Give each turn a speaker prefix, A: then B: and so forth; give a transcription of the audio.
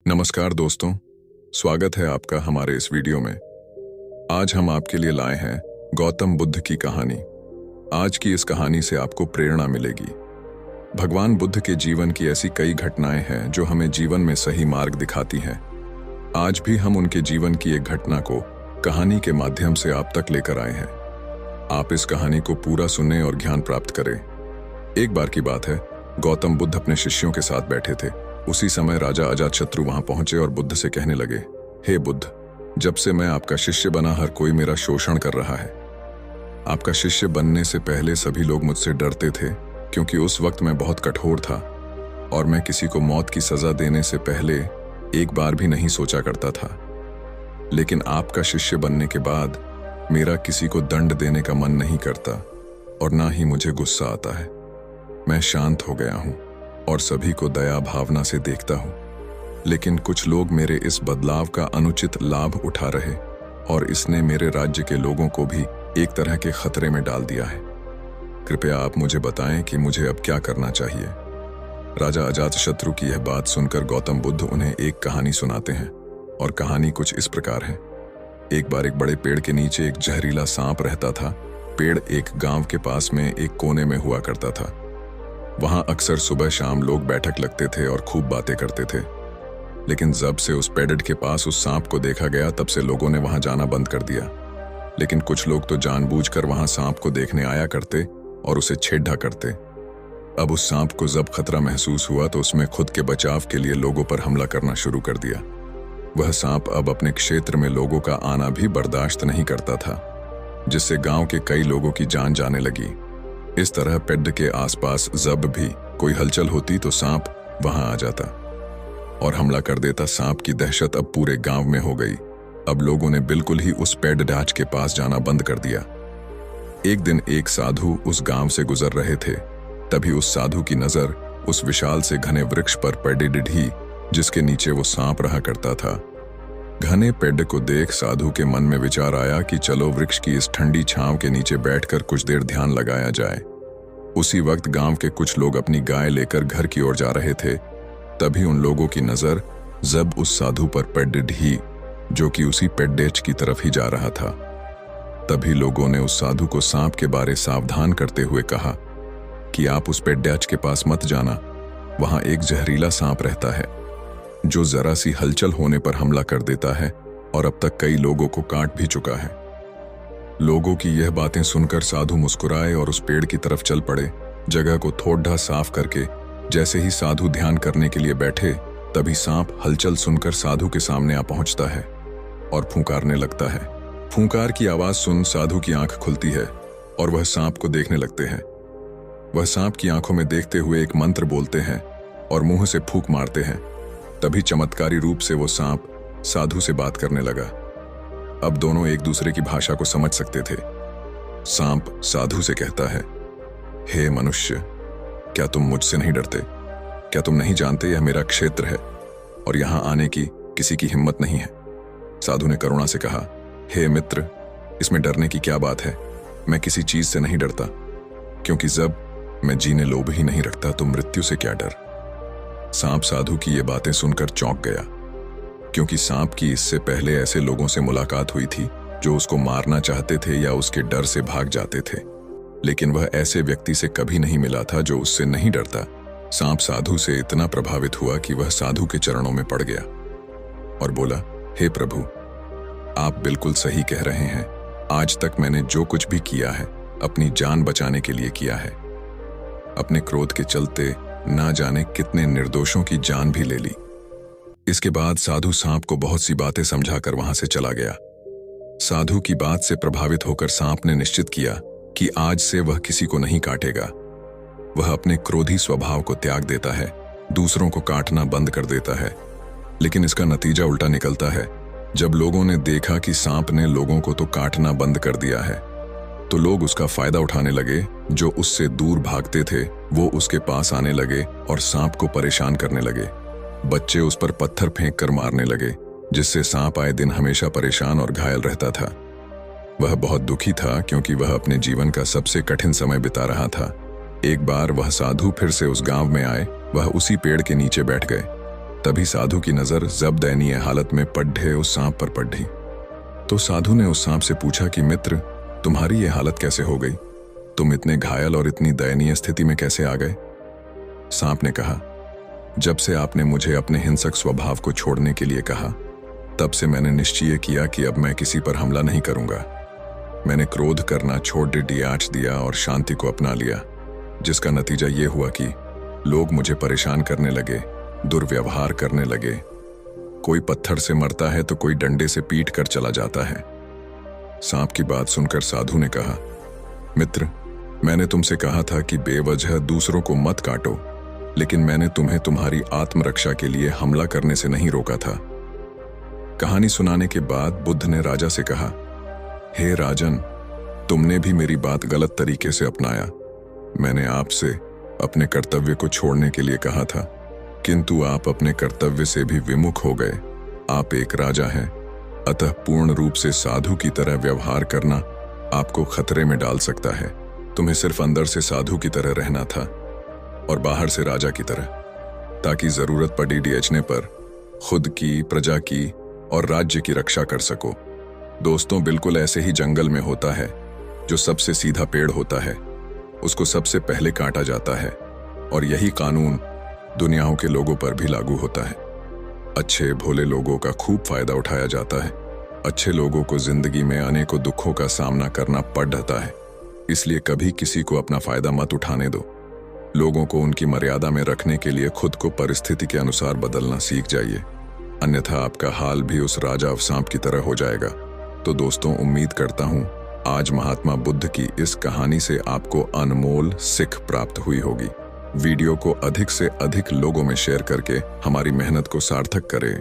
A: नमस्कार दोस्तों, स्वागत है आपका हमारे इस वीडियो में। आज हम आपके लिए लाए हैं गौतम बुद्ध की कहानी। आज की इस कहानी से आपको प्रेरणा मिलेगी। भगवान बुद्ध के जीवन की ऐसी कई घटनाएं हैं जो हमें जीवन में सही मार्ग दिखाती हैं। आज भी हम उनके जीवन की एक घटना को कहानी के माध्यम से आप तक लेकर आए हैं। आप इस कहानी को पूरा सुनें और ज्ञान प्राप्त करें। एक बार की बात है, गौतम बुद्ध अपने शिष्यों के साथ बैठे थे। उसी समय राजा अजातशत्रु वहां पहुंचे और बुद्ध से कहने लगे, हे बुद्ध, जब से मैं आपका शिष्य बना हर कोई मेरा शोषण कर रहा है। आपका शिष्य बनने से पहले सभी लोग मुझसे डरते थे क्योंकि उस वक्त मैं बहुत कठोर था और मैं किसी को मौत की सजा देने से पहले एक बार भी नहीं सोचा करता था। लेकिन आपका शिष्य बनने के बाद मेरा किसी को दंड देने का मन नहीं करता और ना ही मुझे गुस्सा आता है। मैं शांत हो गया हूं और सभी को दया भावना से देखता हूं। लेकिन कुछ लोग मेरे इस बदलाव का अनुचित लाभ उठा रहे और इसने मेरे राज्य के लोगों को भी एक तरह के खतरे में डाल दिया है। कृपया आप मुझे बताएं कि मुझे अब क्या करना चाहिए। राजा अजातशत्रु की यह बात सुनकर गौतम बुद्ध उन्हें एक कहानी सुनाते हैं और कहानी कुछ इस प्रकार है। एक बार एक बड़े पेड़ के नीचे एक जहरीला सांप रहता था। पेड़ एक गांव के पास में एक कोने में हुआ करता था। वहां अक्सर सुबह शाम लोग बैठक लगते थे और खूब बातें करते थे। लेकिन जब से उस पेड़ के पास उस सांप को देखा गया तब से लोगों ने वहां जाना बंद कर दिया। लेकिन कुछ लोग तो जानबूझकर वहां सांप को देखने आया करते और उसे छेड़ा करते। अब उस सांप को जब खतरा महसूस हुआ तो उसमें खुद के बचाव के लिए लोगों पर हमला करना शुरू कर दिया। वह सांप अब अपने क्षेत्र में लोगों का आना भी बर्दाश्त नहीं करता था, जिससे गांव के कई लोगों की जान जाने लगी। इस तरह पेड़ के आसपास जब भी कोई हलचल होती तो सांप वहां आ जाता और हमला कर देता। सांप की दहशत अब पूरे गांव में हो गई। अब लोगों ने बिल्कुल ही उस पेड़ डाच के पास जाना बंद कर दिया। एक दिन एक साधु उस गांव से गुजर रहे थे। तभी उस साधु की नजर उस विशाल से घने वृक्ष पर पड़ी ढी जिसके नीचे वो सांप रहा करता था। घने पेड़ को देख साधु के मन में विचार आया कि चलो वृक्ष की इस ठंडी छांव के नीचे बैठकर कुछ देर ध्यान लगाया जाए। उसी वक्त गांव के कुछ लोग अपनी गाय लेकर घर की ओर जा रहे थे। तभी उन लोगों की नजर जब उस साधु पर पड़ी जो कि उसी पेड्डेच की तरफ ही जा रहा था। तभी लोगों ने उस साधु को सांप के बारे सावधान करते हुए कहा कि आप उस पेड्डेच के पास मत जाना। वहां एक जहरीला सांप रहता है जो जरा सी हलचल होने पर हमला कर देता है और अब तक कई लोगों को काट भी चुका है। लोगों की यह बातें सुनकर साधु मुस्कुराए और उस पेड़ की तरफ चल पड़े। जगह को थोड़ा साफ करके जैसे ही साधु ध्यान करने के लिए बैठे तभी सांप हलचल सुनकर साधु के सामने आ पहुंचता है और फूंकारने लगता है। फूंकार की आवाज सुन साधु की आंख खुलती है और वह सांप को देखने लगते हैं। वह सांप की आंखों में देखते हुए एक मंत्र बोलते हैं और मुंह से फूंक मारते हैं। तभी चमत्कारी रूप से वो सांप साधु से बात करने लगा। अब दोनों एक दूसरे की भाषा को समझ सकते थे। सांप साधु से कहता है, हे मनुष्य, क्या तुम मुझसे नहीं डरते? क्या तुम नहीं जानते यह मेरा क्षेत्र है और यहां आने की किसी की हिम्मत नहीं है? साधु ने करुणा से कहा, हे मित्र, इसमें डरने की क्या बात है? मैं किसी चीज से नहीं डरता, क्योंकि जब मैं जीने लोभ ही नहीं रखता तो मृत्यु से क्या डर। सांप साधु की ये बातें सुनकर चौंक गया, क्योंकि सांप की इससे पहले ऐसे लोगों से मुलाकात हुई थी जो उसको मारना चाहते थे या उसके डर से भाग जाते थे, लेकिन वह ऐसे व्यक्ति से कभी नहीं मिला था जो उससे नहीं डरता। सांप साधु से इतना प्रभावित हुआ कि वह साधु के चरणों में पड़ गया और बोला, हे प्रभु, आप बिल्कुल सही कह रहे हैं। आज तक मैंने जो कुछ भी किया है अपनी जान बचाने के लिए किया है। अपने क्रोध के चलते ना जाने कितने निर्दोषों की जान भी ले ली। इसके बाद साधु सांप को बहुत सी बातें समझाकर वहां से चला गया। साधु की बात से प्रभावित होकर सांप ने निश्चित किया कि आज से वह किसी को नहीं काटेगा। वह अपने क्रोधी स्वभाव को त्याग देता है, दूसरों को काटना बंद कर देता है। लेकिन इसका नतीजा उल्टा निकलता है। जब लोगों ने देखा कि सांप ने लोगों को तो काटना बंद कर दिया है, तो लोग उसका फायदा उठाने लगे। जो उससे दूर भागते थे वो उसके पास आने लगे और सांप को परेशान करने लगे। बच्चे उस पर पत्थर फेंक कर मारने लगे, जिससे सांप आए दिन हमेशा परेशान और घायल रहता था। वह बहुत दुखी था क्योंकि वह अपने जीवन का सबसे कठिन समय बिता रहा था। एक बार वह साधु फिर से उस गांव में आए। वह उसी पेड़ के नीचे बैठ गए। तभी साधु की नजर जब दयनीय हालत में पड्ढे उस सांप पर पड़ी। तो साधु ने उस सांप से पूछा कि मित्र, तुम्हारी ये हालत कैसे हो गई? तुम इतने घायल और इतनी दयनीय स्थिति में कैसे आ गए? सांप ने कहा, जब से आपने मुझे अपने हिंसक स्वभाव को छोड़ने के लिए कहा, तब से मैंने निश्चय किया कि अब मैं किसी पर हमला नहीं करूंगा। मैंने क्रोध करना छोड़ डियाच दिया और शांति को अपना लिया, जिसका नतीजा ये हुआ कि लोग मुझे परेशान करने लगे, दुर्व्यवहार करने लगे। कोई पत्थर से मरता है तो कोई डंडे से पीट कर चला जाता है। सांप की बात सुनकर साधु ने कहा, मित्र, मैंने तुमसे कहा था कि बेवजह दूसरों को मत काटो, लेकिन मैंने तुम्हें तुम्हारी आत्मरक्षा के लिए हमला करने से नहीं रोका था। कहानी सुनाने के बाद बुद्ध ने राजा से कहा, हे राजन, तुमने भी मेरी बात गलत तरीके से अपनाया। मैंने आपसे अपने कर्तव्य को छोड़ने के लिए कहा था, किंतु आप अपने कर्तव्य से भी विमुख हो गए। आप एक राजा हैं, अतः पूर्ण रूप से साधु की तरह व्यवहार करना आपको खतरे में डाल सकता है। तुम्हें सिर्फ अंदर से साधु की तरह रहना था और बाहर से राजा की तरह, ताकि जरूरत पड़ने पर खुद की, प्रजा की और राज्य की रक्षा कर सको। दोस्तों, बिल्कुल ऐसे ही जंगल में होता है जो सबसे सीधा पेड़ होता है, उसको सबसे पहले काटा जाता है, और यही कानून दुनियाओं के लोगों पर भी लागू होता है। अच्छे भोले लोगों का खूब फायदा उठाया जाता है। अच्छे लोगों को जिंदगी में अनेकों दुखों का सामना करना पड़ता है, इसलिए कभी किसी को अपना फायदा मत उठाने दो। लोगों को उनकी मर्यादा में रखने के लिए खुद को परिस्थिति के अनुसार बदलना सीख जाइए, अन्यथा आपका हाल भी उस राजा सांप की तरह हो जाएगा। तो दोस्तों, उम्मीद करता हूं आज महात्मा बुद्ध की इस कहानी से आपको अनमोल सीख प्राप्त हुई होगी। वीडियो को अधिक से अधिक लोगों में शेयर करके हमारी मेहनत को सार्थक करें।